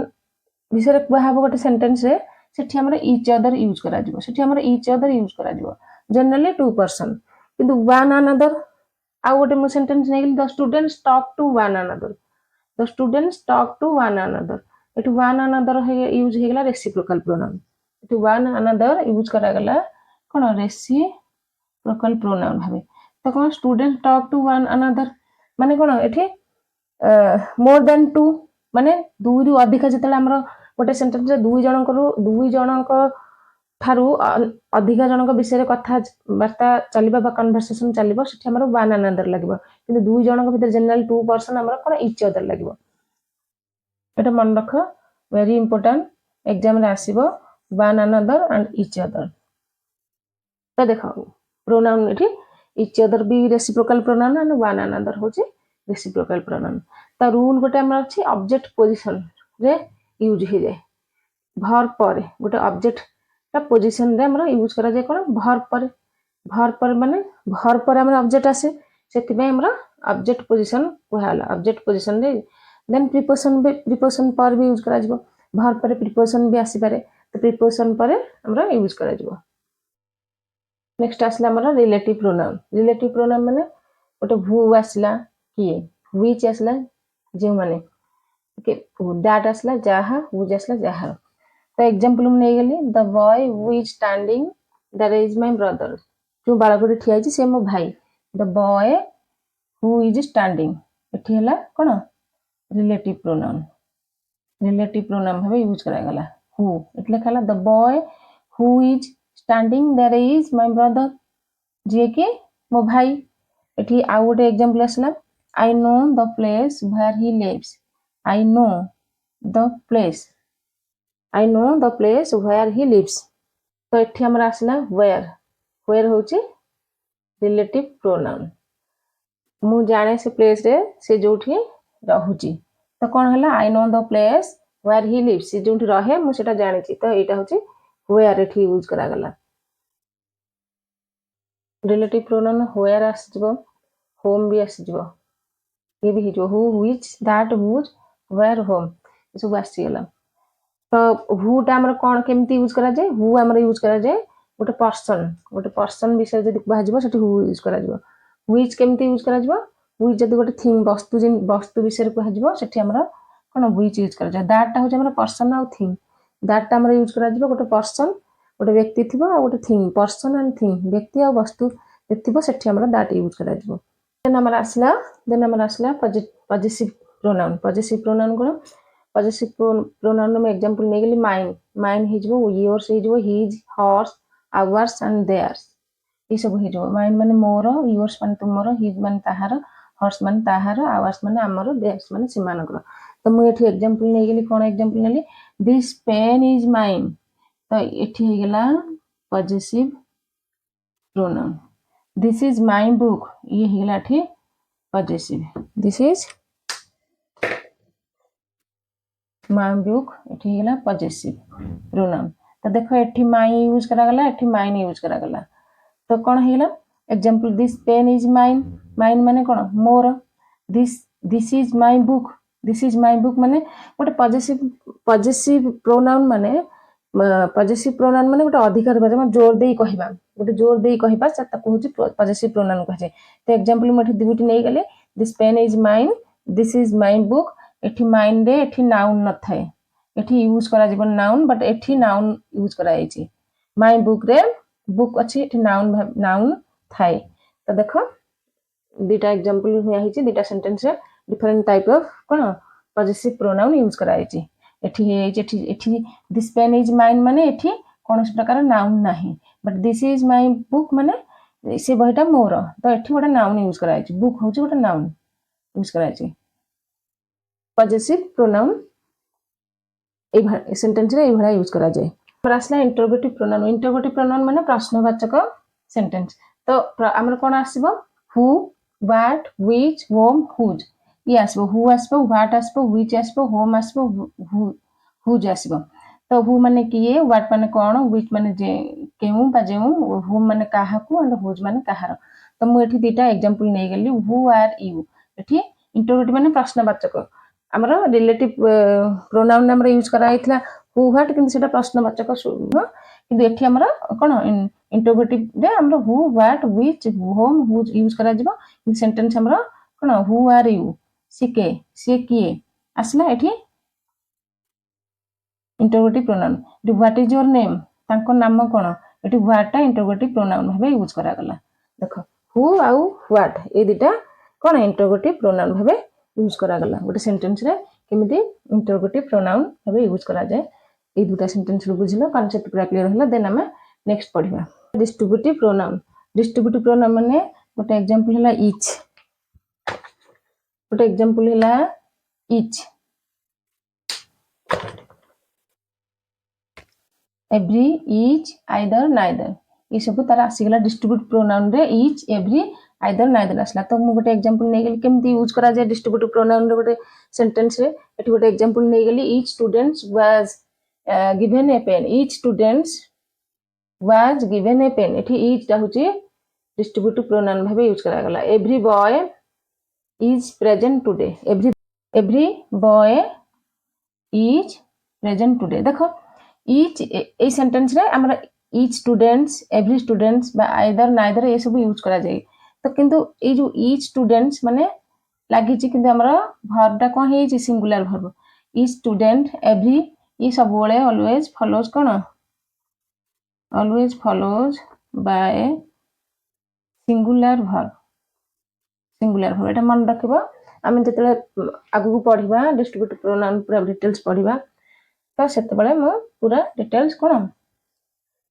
विषय कहब गोटे सेंटेंस रे सेठी हमरा each other यूज करा जिवो. सेठी हमरा each other यूज करा जिवो. Generally two person. किंतु one another आ गोटे मो सेंटेंस नै गेली the students talk to one another. the students talk to one another. एठी one another यूज हे गेला रेसिप्रोकल प्रोनाउन. एठी one another यूज करा गला कोन रेसिप्रोकल प्रोनाउन भाबे. तो कोन student talk to one another माने कोन एठी मोर देन टू माने दुई रु अधिक जतले हमर गोटे सेंटेंस रे दुई जनक थारु अधिक जनक विषय कथा वार्ता चलिबा बा कन्वर्सेशन चलिबो सेठी हमर वन अनदर लागबो. किंतु दुई जनक भीतर जनरल टू पर्सन हमर कोन ईच अदर लागबो. एटा मन रख वेरी इंपोर्टेंट एग्जाम रे आसीबो one another and each other. तो देखो प्रोनाउन एठी ईच अदर भी reciprocal pronoun and one another होची रेसिप्रोकल प्रोनाउन. तो रूल गोटे हमर अछि ऑब्जेक्ट पोजीशन रे यूज हे जाय. verb पर गोटे ऑब्जेक्ट ता पोजीशन रे हमर यूज करा जाय कोन verb पर माने verb पर हमर ऑब्जेक्ट आसे सेति में हमर ऑब्जेक्ट पोजीशन कहला. ऑब्जेक्ट पोजीशन रे देन प्रीपोजिशन पर भी यूज करा जिवो. verb पर प्रीपोजिशन भी आसी पारे. तो प्रीपोजिशन पर हमर यूज करा जिवो. नेक्स्ट आसला हमर रिलेटिव प्रोनाउन. रिलेटिव प्रोनाउन माने गोटे who आसला किए, which आसला जे माने के that आसला जाहा, who आसला जाहा. तो एग्जांपल में नै गेली the boy who is standing there is my brother. जो बालकटी ठिया छि से मो भाई. the boy who is standing एठी हला कोन रिलेटिव प्रोनाउन. रिलेटिव प्रोनाउन भाबे यूज करा गला who. एटले खाला the boy who is standing there is my brother जे के मो भाई. एठी आ गोटे एग्जांपल आसला I know the place where he lives. I know the place. I know the place where he lives. तो एठी हमरा आसला where. where होची रिलेटिव प्रोनाउन. मु जाने से प्लेस रे से जोठी रहूची. तो कोन हला I know the place where he lives. से जोठी रहे मु सेटा जानि छि. तो एटा होची where एठी यूज करा गला. रिलेटिव प्रोनाउन where आसीजबो, home भी आसीजबो. ये भी जो who, which, that, whose, where, home ये सब आसी गला. तो who टा हमर कोन केमती यूज करा जाय. who हमर यूज करा जाय गोटे पर्सन विषय जदि कहै जबो सेठी who यूज करा जबो. which केमती यूज करा जबो. which जदि गोटे थिंग वस्तु विषय कहै जबो सेठी हमर कोन which यूज करा जाय. that टा हो हमर पर्सन आ थिंग. that टा हमर यूज करा जबो गोटे पर्सन गोटे व्यक्ति थिबो आ गोटे थिंग. पर्सन एंड थिंग व्यक्ति आ वस्तु थिबो सेठी हमर that यूज करा जबो. देन हमर आसला पजेसिव प्रोनाउन. पजेसिव प्रोनाउन कोन पजेसिव प्रोनाउन में एग्जांपल नै गेली माइन हे जबो, योर्स हे जबो, his, hers, ours and theirs ई सब हे जबो. माइन माने मोर, योर्स माने तुमर, हिज माने ताहार, हर्स माने ताहार, आवर्स माने हमर, देयर्स माने सिमानकर. तो मु एठी एग्जांपल नै गेली कोन एग्जांपल नेली दिस पेन इज माइन. तो एठी हे गेला possessive pronoun. This is my book ये हे गेला एठी possessive. This is my book एठी हे गेला पजेसिव प्रोनाउन. तो देखो एठी माय यूज करा गला, एठी माइन यूज करा गला. तो कोन हे गेला example this pen is mine. Mine माने कोन मोर. This is my book. This is my book माने गोटे पजेसिव प्रोनाउन माने पजेसिव प्रोनाउन माने गोटे अधिकार बारे जोर देई कहिबा. गोटे जोर देई कहिबा से ताको होची पजेसिव प्रोनाउन कह जाय. तो एग्जांपल मठे दुटी नै गेले this pen is mine, this is my book. एठी माइन रे एठी नाउन न थाए, एठी यूज करा जीवन नाउन, बट एठी नाउन यूज करा जायछि। माई बुक रे बुक अछि, एठी नाउन नाउन थाए। तो देखो दुटा एग्जांपल हुआ हिची, दुटा सेंटेंस रे different type of cone positive pronoun use करा जायछि। एठी दिस पेन इज माइन माने एठी कौन प्रकार नाउन नाही, but this is my book माने से बहीटा मोर, तो एठी गोटे नाउन यूज करा जायछि। बुक होछि गोटे नाउन यूज करा जायछि। पॉजिटिव प्रोनाउन ए सेंटेंस रे ए भरा यूज करा जाय। पर आसला इंटरोगेटिव प्रोनाउन। इंटरोगेटिव प्रोनाउन माने प्रश्नवाचक सेंटेंस। तो हमर कोन आसीबो who, what, which, whom, whose. ये आसीबो हु आसीबो, व्हाट आसीबो, व्हिच आसीबो, व्होम आसीबो, हुज आसीबो। तो हु माने किए, व्हाट माने कोन, व्हिच माने जे केउ बा जेउ, व्होम माने काहाकू, एंड हुज माने काहार। तो मु एठी दुटा एग्जांपल नै गेली। हु आर यू, एठी इंटरोगेटिव माने प्रश्नवाचक। हमर रिलेटिव प्रोनाउन हमर यूज करा आइथला हु, व्हाट, किंतु सेटा प्रश्नवाचक नुह, किंतु एठी हमर कोन इंटरोगेटिव रे हमर who, what, which, whom, whose use करा जिवो। किंतु सेंटेंस हमर कोन हु आर यू, से किए आसला एठी interrogative pronoun. What is your name, तांको नाम कोन, एठी व्हाट टा इंटरोगेटिव प्रोनाउन भाबे यूज करा गला। देखो हु आउ व्हाट ए दिटा कोन इंटरोगेटिव प्रोनाउन भाबे यूज करा गला। गोटे सेंटेंस रे केमिति इंटरोगेटिव प्रोनाउन भाबे यूज करा जाय, ए दुटा सेंटेंस रो बुझिलो, कांसेप्ट पूरा क्लियर होला। देन हमें नेक्स्ट पढिबा डिस्ट्रीब्यूटिव प्रोनाउन। डिस्ट्रीब्यूटिव प्रोनाउन माने गोटे एग्जांपल होला ईच। गोटे एग्जांपल होला each, every, each, either, neither. ये सब तार आसीगला डिस्ट्रीब्यूटिव प्रोनाउन रे ईच, एवरी, आइदर, नाइदर आसला। तो मु गोटे एग्जांपल नै गेली केमति यूज करा जाय डिस्ट्रीब्यूटिव प्रोनाउन रे गोटे सेंटेंस रे। एठी गोटे एग्जांपल नै गेली each students was given a pen. Each students was given a pen. एठी ईच टा होची डिस्ट्रीब्यूटिव प्रोनाउन भाबे यूज करा गला। Every boy is present today. Every boy is present today. देखो ईच ए सेंटेंस रे हमरा ईच स्टूडेंट्स, एवरी स्टूडेंट्स बा आइदर, नाइदर ए सब यूज करा जाय। तो किंतु ए जो ईच स्टूडेंट्स माने लागि छि, किंतु हमरा वर्ब टा कोन हे छि singular verb. Each student, every ई सब बोले ऑलवेज फॉलोज कोन, always follows by singular verb. Singular verb एटा मन रखिबो। आमे जतले आगु पढिबा डिस्ट्रीब्यूटिव प्रोनाउन पूरा डिटेल्स पढिबा, तो सेते बेले म पूरा डिटेल्स कोन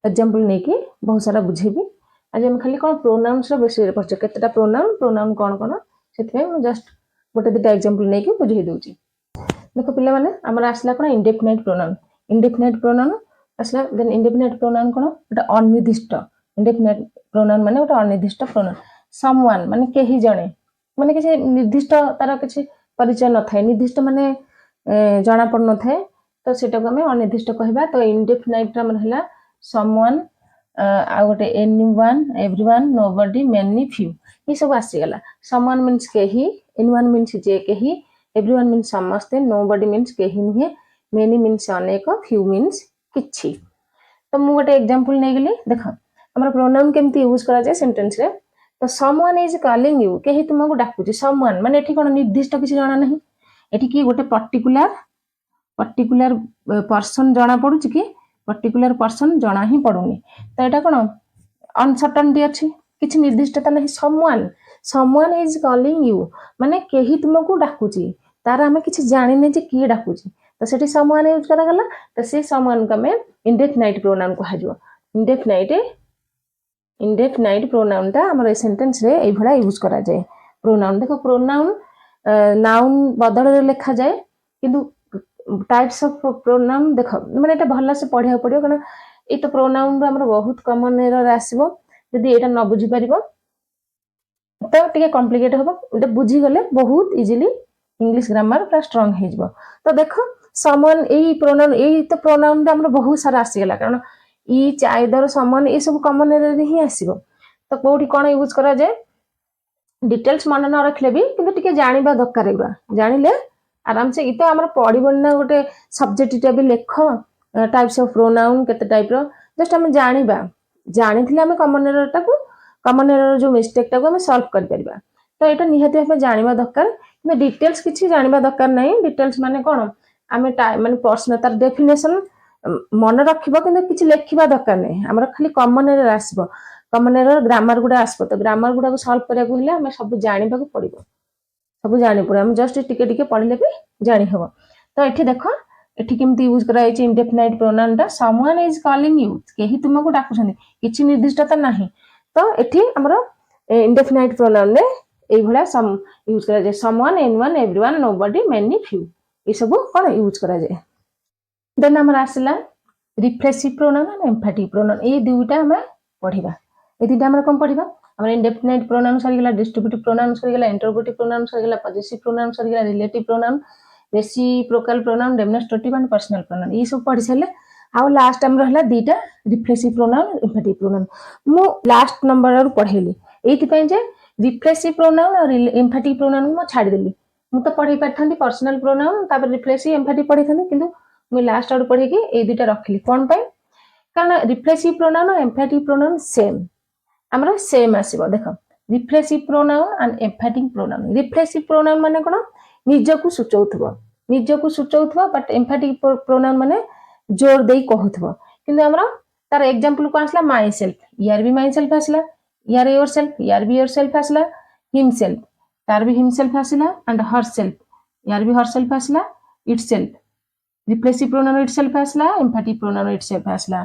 एग्जांपल नै कि बहुत सारा बुझेबी। आज हम खाली कोन प्रोनाउन्स रो बेसी पढछ, केतेटा प्रोनाउन प्रोनाउन कोन कोन सेते म जस्ट गोटे दुटा एग्जांपल नै कि बुझेई दोची। देखो पिला माने हमर आसला कोन इंडेफिनाइट प्रोनाउन। इंडेफिनाइट प्रोनाउन आसला। देन इंडेफिनाइट प्रोनाउन कोन एटा अनिर्दिष्ट। इंडेफिनाइट प्रोनाउन माने ओटा अनिर्दिष्ट प्रोनाउन। समवन माने केही जणे, माने किसी निर्दिष्ट तार किसी परिचय न थाए, निर्दिष्ट माने जणा पड़ न थाए, तो सेटा को हमें अनिर्दिष्ट कहबा। तो इंडेफिनाइट रा माने हला समवन, आ गोटे anyone, everyone, nobody, many, few ये सब आसी गला। समवन मींस केही, एनीवन मींस जे केही, एवरीवन मींस समस्ते, नोबडी मींस केही नुहे, मेनी मींस अनेक, फ्यू मींस किछि। तो मु गोटे एग्जांपल नै गेली। देखो हमर प्रोनाउन केमति यूज करा जाय सेंटेंस रे। तो समवन इज कॉलिंग यू, केही तुमको डाकुची। समवन माने एठी कोन निर्दिष्ट किछि जाना नहीं, एठी कि गोटे पर्टिकुलर पर्सन जाना पडुची कि पर्टिकुलर पर्सन जाना ही पडुनी। तो एटा कोन अनसर्टेनिटी अछि, किछि निर्दिष्टता नहीं। समवन इज कॉलिंग यू माने केही तुमको डाकुची, तार हमें किछि जानि नै जे की डाकुची। तो सेठी समवन यूज करा गला। तो से समवन का में इंडेफिनाइट प्रोनाउन को हाजो। इंडेफिनाइट प्रोनाउन ता हमर सेंटेंस रे एई भला यूज करा जाय। प्रोनाउन देखो प्रोनाउन नाउन बदल रे लिखा जाय, किंतु टाइप्स ऑफ प्रोनाउन देखो माने एटा भला से पढिया पडियो, कारण ए तो प्रोनाउन रो हमर बहुत कॉमन एरर आसीबो। यदि एटा न बुझी परिबो तो टिके कॉम्प्लिकेट होबो। एटा बुझी गले बहुत इजीली इंग्लिश ग्रामर पूरा स्ट्रांग हे जबो। तो देखो समवन एई प्रोनाउन, एई तो प्रोनाउन दा हमर बहुत सारा आसी गला, कारण ईच, आइदर, समवन ए सब कॉमन एरर ही आसीबो। तो कोठी कोन यूज करा जाय डिटेल्स मन न रखले भी, किंतु टिके जानिबा दरकार एबा। जानिले आराम से इतो हमर पढिबो ना गोटे सब्जेक्ट टा भी लेख टाइप्स ऑफ प्रोनाउन केते टाइप रो, जस्ट हम जानिबा। जानिथिले हम कॉमन एरर जो मिस्टेक टा को हम सॉल्व कर परबा। तो ये निहाती भाव जाना दरकार कि डिटेल्स किसी जाना दरकार नहीं डिटेल्स माने कौन आम माने पर्सनल तार डेफिनेशन मन रखिबो कि किसी लिखा दरकार नहीं आमर खाली कॉमन एरर आसबो कॉमन एरर ग्रामर गुड़ा आसबो तो ग्रामर गुड़ा सॉल्व करने हेले आम सब जाना पड़ो सब जानी पड़े आम जस्ट टिके टिके पढ़ले भी जानी हबो तो ये देख एठी केमती यूज करा इंडेफिनाइट प्रोनाउन टा समवन इज कॉलिंग यू केही तुमको डाकुछन किछि निर्दिष्टता नाही तो एठी हमर इंडेफिनाइट प्रोनाउन रे एई भला सम यूज करा जाय someone anyone everyone nobody many few ए सब कोन यूज करा जाय देन हमर आसला reflexive pronoun and emphatic pronoun ए दुईटा हम पढिबा ए दुईटा हम कोन पढिबा हमर इंडेफिनाइट प्रोनाउन सरी गेला डिस्ट्रीब्यूटिव प्रोनाउन सरी गेला इंटरोगेटिव प्रोनाउन सरी गेला पजेसिव प्रोनाउन सरी गेला relative pronoun reciprocal pronoun demonstrative and personal pronoun ये सब पढ़ी सारे आउ लास्ट टाइम रहला दीटा रिफ्लेक्सिव प्रोनाउन एम्फैटिक प्रोनाउन मु लास्ट नंबर पढ़ेली एइथिपई जे रिफ्लेक्सिव प्रोनाउन और एम्फैटिक प्रोनाउन मु छाड़ी देली मु तो पढ़ी पारथांती पर्सनल प्रोनाउन तापर रिफ्लेक्सिव एम्फैटिक पढ़ी थांती किंतु मु लास्ट आउट पढ़ी के ए दुटा रखली कोन पई कारण रिफ्लेक्सिव प्रोनाउन और एम्फैटिक प्रोनाउन सेम हमरा सेम आसीबो देखो reflexive pronoun and emphatic pronoun reflexive pronoun माने कोन निजको सूचौथबो बट एम्फैटिक प्रोनाउन माने जोर देई कहउथबो किंतु हमरा तार एग्जांपल को आसला माई सेल्फ यार भी माई सेल्फ आसला यार योरसेल्फ यार भी योरसेल्फ आसला हिमसेल्फ तार भी हिमसेल्फ आसला एंड हरसेल्फ यार भी हरसेल्फ आसला इटसेल्फ रिफ्लेक्सिव प्रोनाउन इटसेल्फ आसला एम्फैटिक प्रोनाउन इटसेल्फ आसला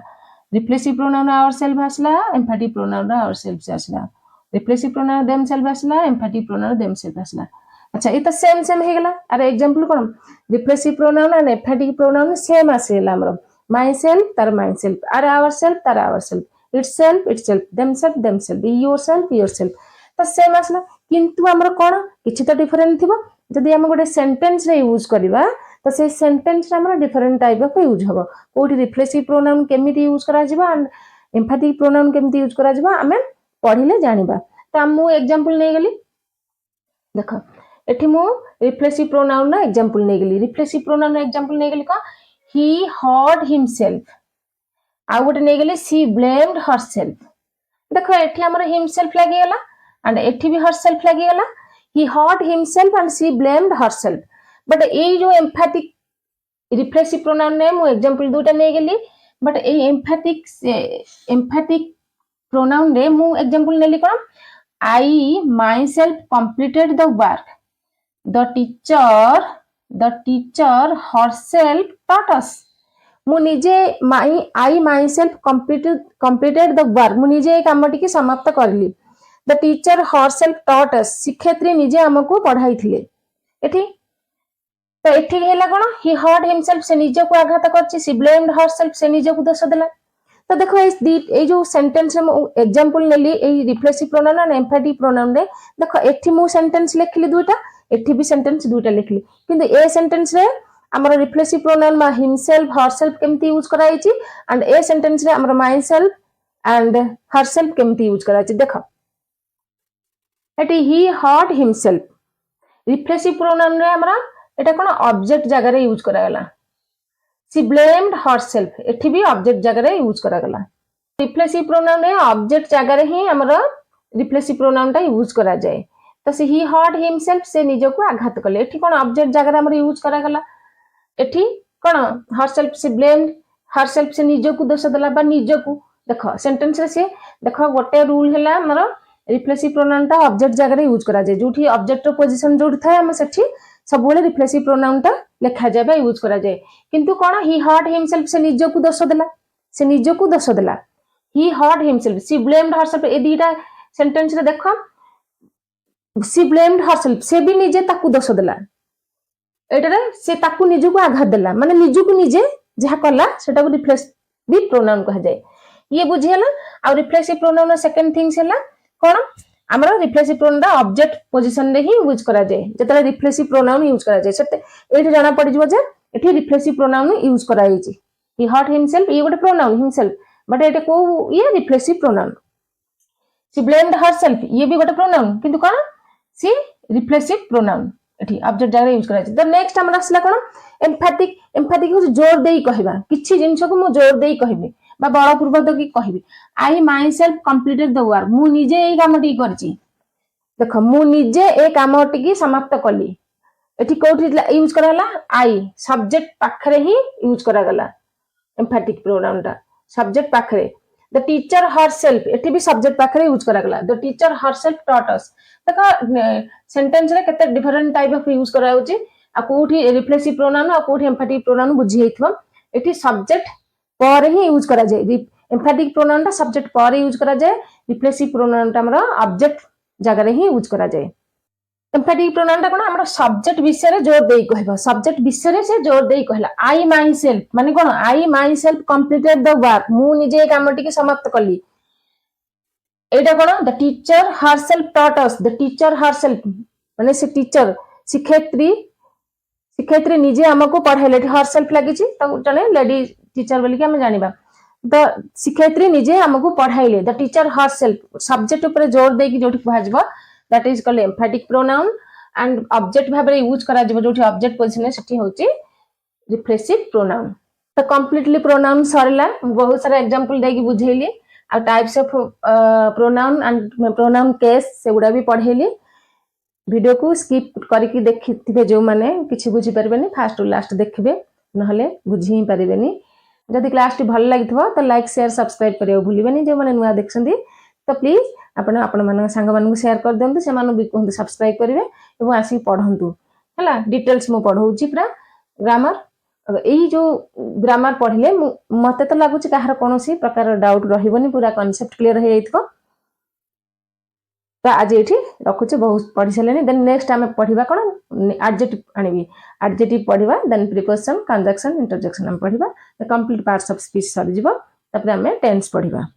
रिफ्लेक्सिव प्रोनाउन आवरसेल्फ आसला एम्फैटिक प्रोनाउन आवरसेल्फ आसला रिफ्लेक्सिव प्रोनाउन देमसेल्फ आसला एम्फैटिक प्रोनाउन देमसेल्फ आसला अच्छा ये तो सेम सेम हो गला अरे एग्जांपल कोन reflexive pronoun and emphatic pronoun same आसेला हमर माई सेल्फ तार माई सेल्फ अरे आवरसेल्फ तार आवरसेल्फ इटसेल्फ देमसेल्फ योरसेल्फ तो सेम आसला किंतु हमर कोन किछि तो डिफरेंट थिबो जदि हम गोटे सेंटेंस रे यूज करबा तो से सेंटेंस रे हमर डिफरेंट टाइप ऑफ यूज हबो कोठी रिफ्लेक्सिव प्रोनाउन केमिति यूज करा जिबा एंड एम्फैटिक प्रोनाउन केमिति यूज करा जिबा हमें पढिले जानिबा तो हम एग्जांपल नै गेली देखो एठी मु रिफ्लेक्सिव प्रोनाउन ना एग्जांपल नै गेली रिफ्लेक्सिव प्रोनाउन ना एग्जांपल नै गेली का ही हर्ट हिमसेल्फ आ गोटे नै गेली सी ब्लेम्ड हरसेल्फ देखो एठी हमर हिमसेल्फ लागि गेला एंड एठी भी हरसेल्फ लागि गेला he hurt himself and she blamed herself but ए जो एम्फैटिक रिफ्लेक्सिव प्रोनाउन ने मु एग्जांपल दुटा नै गेली बट ए एम्फैटिक प्रोनाउन रे मु एग्जांपल नेली कोन I myself completed the work the teacher herself taught us मु निजे I myself completed the work मु निजे कामटी की समाप्त करली the teacher herself taught us शिक्षयित्री निजे हमको पढ़ाई थिले एठी तो एठी हेला कोन ही हर्ट हिमसेल्फ से निजे को आघात करछि सी ब्लेम्ड हरसेल्फ से निजे को दोष देला तो देखो ए जो सेंटेंस में एग्जांपल नेली ए reflexive pronoun and emphatic pronoun रे देखो एठी मु सेंटेंस लिखली दुटा एठी भी सेंटेंस दुटा लिखली किंतु ए सेंटेंस रे हमर रिफ्लेक्सिव प्रोनाउन मा हिमसेल्फ हरसेल्फ केमती यूज कराइछि एंड ए सेंटेंस रे हमर माई सेल्फ एंड हरसेल्फ केमती यूज कराइछि देखो एटी ही हर्ट हिमसेल्फ रिफ्लेक्सिव प्रोनाउन रे हमरा एटा कोन ऑब्जेक्ट जगह रे यूज करा गला सी ब्लेम्ड हरसेल्फ एठी भी ऑब्जेक्ट जगह रे यूज करा गला रिफ्लेक्सिव प्रोनाउन रे ऑब्जेक्ट जगह रे ही हमर रिफ्लेक्सिव प्रोनाउन टा यूज करा जाय तो से ही हर्ट हिमसेल्फ से निज को आघात कले एठी कोन ऑब्जेक्ट जगह हमर यूज करा गला एठी कोन हरसेल्फ से ब्लेम्ड हरसेल्फ से निज को दोष देला बा निज को देखो सेंटेंस रे से देखो गोटे रूल हैला हमर रिफ्लेक्सिव प्रोनाउन टा ऑब्जेक्ट जगह रे यूज करा जाय जोठी ऑब्जेक्ट रो पोजीशन जोठी थाय हम सेठी सब बेले रिफ्लेक्सिव प्रोनाउन टा लिखा जाय बा यूज करा जाय किंतु कोन ही हर्ट हिमसेल्फ से निज को दोष देला ही हर्ट हिमसेल्फ सी ब्लेम्ड हरसेल्फ ए दीटा सेंटेंस रे देखो सी ब्लेम्ड हरसेल्फ से भी निजे ताकू दोष देला एटारे से ताकू निज को आघात देला माने निज को निजे जहा कला सेटा को रिफ्लेक्सिव प्रोनाउन कह जाय ये बुझियला आ रिफ्लेक्सिव प्रोनाउन सेकंड थिंग्स हैला कोन हमरा रिफ्लेक्सिव प्रोनाउन दा ऑब्जेक्ट पोजीशन रे ही यूज करा जाय जतले रिफ्लेक्सिव प्रोनाउन यूज करा जाय सेते एठी जाना पड़ जिवो जे एठी रिफ्लेक्सिव प्रोनाउन यूज करा हिची ही हर्ट हिमसेल्फ ये गोटे प्रोनाउन हिमसेल्फ बट एटे को ये रिफ्लेक्सिव प्रोनाउन सी ब्लेम्ड हरसेल्फ ये भी गोटे प्रोनाउन किंतु कोन सी रिफ्लेक्सिव प्रोनाउन एठी ऑब्जेक्ट जगह यूज करा जाय द नेक्स्ट हमरा असला कोन एम्फैटिक हो जोर देई कहबा किछि जिंस को मु जोर देई कहबी बा बलपूर्वक की कहबी I myself completed the work मु निजे एई कामटी करछि देख मु निजे ए काम टिकी समाप्त कली एठी कोठी यूज कराला आई सब्जेक्ट पाखरे ही यूज करागला एम्फैटिक प्रोनाउन टा सब्जेक्ट पाखरे द टीचर हरसेल्फ एठी भी सब्जेक्ट पाखरे यूज करागला the teacher herself taught us देखो सेंटेंस रे केते डिफरेंट टाइप ऑफ यूज करा होची आ कोठी रिफ्लेक्सिव प्रोनाउन आ कोठी एम्फैटिक प्रोनाउन बुझी हेथबो एठी सब्जेक्ट पर ही यूज करा जाय एम्फैटिक प्रोनाउन टा सब्जेक्ट पर यूज करा जाय रिफ्लेक्सिव प्रोनाउन टा हमरा ऑब्जेक्ट जगह रे ही यूज करा जाय एम्फैटिक प्रोनाउन टा कोन हमरा सब्जेक्ट विषय रे जोर देई कहबो सब्जेक्ट विषय रे से जोर देई कहला आई माई सेल्फ माने कोन I myself completed the work मु निजे काम टिके समाप्त कली एटा कोन the teacher herself taught us the teacher herself माने से टीचर शिक्षयित्री शिक्षयित्री निजे हमको पढ़ाइले हरसेल्फ लागि छि त जने लेडी टीचर बोली के हम जानिबा द शिक्षयित्री निजे हमको पढ़ाइले द टीचर हरसेल्फ सब्जेक्ट ऊपर जोर दे कि जोठी कहजबो that is called emphatic pronoun and object भाबरे यूज करा जबो जोठी ऑब्जेक्ट पोजीशन सेठी होची रिफ्लेक्सिव प्रोनाउन तो कंप्लीटली प्रोनाउन सरला बहुत सारा एग्जांपल देकी बुझेली आ types of pronoun and pronoun case सेगुडा भी पढेली वीडियो को स्किप करके देखिथिबे जो माने किछि बुझी परबेनी फास्ट टू लास्ट देखिबे नहले बुझी ही परबेनी जदि क्लास टी भल लागिथबो तो लाइक शेयर सब्सक्राइब करियो भूलिबेनी जो माने नुआ देखछंदी तो प्लीज आपण आपण मान सांग मान शेयर कर देंतु से मान भी कहंतु सब्सक्राइब करिवे एवं आसी पढंतु हला डिटेल्स मो पढौची पूरा ग्रामर एई जो ग्रामर पढिले मते तो लागुची काहर कोनोसी प्रकार डाउट रहिबनी पूरा कांसेप्ट क्लियर हे जाइतको तो आज एठी रखुचे बहुत पढि सलेनी देन नेक्स्ट हमें पढिबा कोन एडजेक्टिव आनिबी एडजेक्टिव पढिबा देन प्रीपोजिशन कंजक्शन इंटरजेक्शन हम पढिबा the complete parts of speech सरी जिवो तपर हमें टेंस पढिबा